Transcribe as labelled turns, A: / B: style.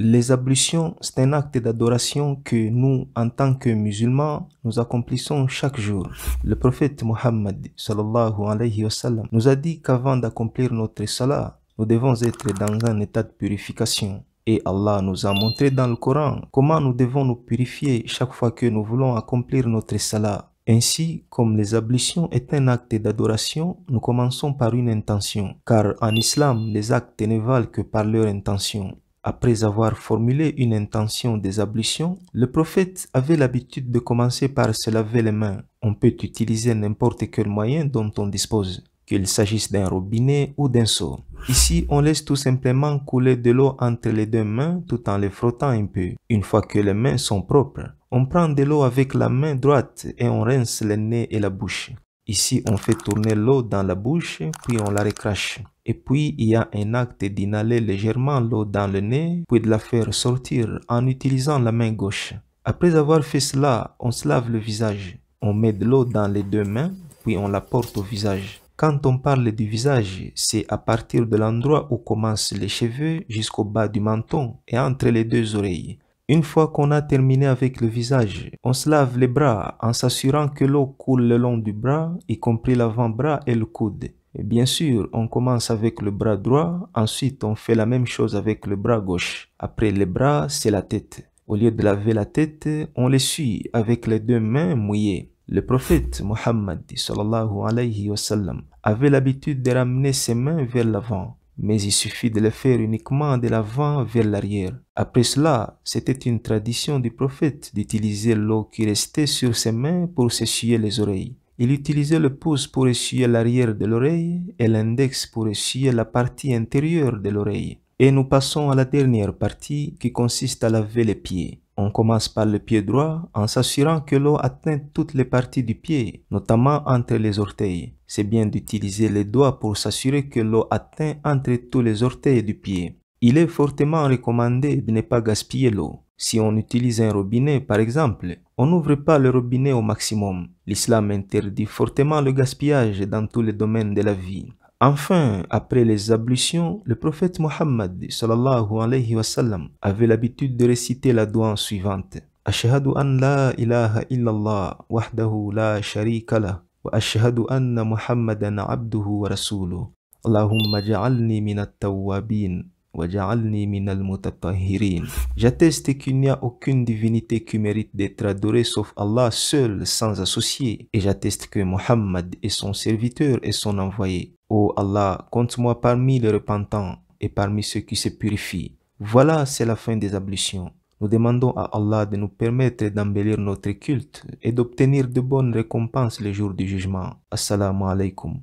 A: Les ablutions, c'est un acte d'adoration que nous, en tant que musulmans, nous accomplissons chaque jour. Le prophète Muhammad sallallahu alayhi wa sallam nous a dit qu'avant d'accomplir notre salat, nous devons être dans un état de purification. Et Allah nous a montré dans le Coran comment nous devons nous purifier chaque fois que nous voulons accomplir notre salat. Ainsi, comme les ablutions est un acte d'adoration, nous commençons par une intention, car en islam, les actes ne valent que par leur intention. Après avoir formulé une intention des ablutions, le prophète avait l'habitude de commencer par se laver les mains. On peut utiliser n'importe quel moyen dont on dispose, qu'il s'agisse d'un robinet ou d'un seau. Ici, on laisse tout simplement couler de l'eau entre les deux mains tout en les frottant un peu. Une fois que les mains sont propres, on prend de l'eau avec la main droite et on rince le nez et la bouche. Ici, on fait tourner l'eau dans la bouche, puis on la recrache. Et puis, il y a un acte d'inhaler légèrement l'eau dans le nez, puis de la faire sortir en utilisant la main gauche. Après avoir fait cela, on se lave le visage. On met de l'eau dans les deux mains, puis on la porte au visage. Quand on parle du visage, c'est à partir de l'endroit où commencent les cheveux jusqu'au bas du menton et entre les deux oreilles. Une fois qu'on a terminé avec le visage, on se lave les bras en s'assurant que l'eau coule le long du bras, y compris l'avant-bras et le coude. Et bien sûr, on commence avec le bras droit, ensuite on fait la même chose avec le bras gauche. Après les bras, c'est la tête. Au lieu de laver la tête, on l'essuie avec les deux mains mouillées. Le prophète Muhammad sallallahu alayhi wa sallam avait l'habitude de ramener ses mains vers l'avant, mais il suffit de le faire uniquement de l'avant vers l'arrière. Après cela, c'était une tradition du prophète d'utiliser l'eau qui restait sur ses mains pour s'essuyer les oreilles. Il utilisait le pouce pour essuyer l'arrière de l'oreille et l'index pour essuyer la partie intérieure de l'oreille. Et nous passons à la dernière partie qui consiste à laver les pieds. On commence par le pied droit en s'assurant que l'eau atteint toutes les parties du pied, notamment entre les orteils. C'est bien d'utiliser les doigts pour s'assurer que l'eau atteint entre tous les orteils du pied. Il est fortement recommandé de ne pas gaspiller l'eau. Si on utilise un robinet, par exemple, on n'ouvre pas le robinet au maximum. L'islam interdit fortement le gaspillage dans tous les domaines de la vie. Enfin, après les ablutions, le prophète Muhammad sallallahu alayhi wa sallam avait l'habitude de réciter la doua suivante. Ashhadu an la ilaha illallah wahdahu la sharika lah wa ashhadu anna Muhammadan abduhu wa rasuluh. Allahumma ja'alni minat tawwabin wa ja'alni minal mutatahhirin. J'atteste qu'il n'y a aucune divinité qui mérite d'être adorée sauf Allah seul, sans associé. Et j'atteste que Muhammad est son serviteur et son envoyé. Ô Allah, compte-moi parmi les repentants et parmi ceux qui se purifient. Voilà, c'est la fin des ablutions. Nous demandons à Allah de nous permettre d'embellir notre culte et d'obtenir de bonnes récompenses le jour du jugement. Assalamu alaikum.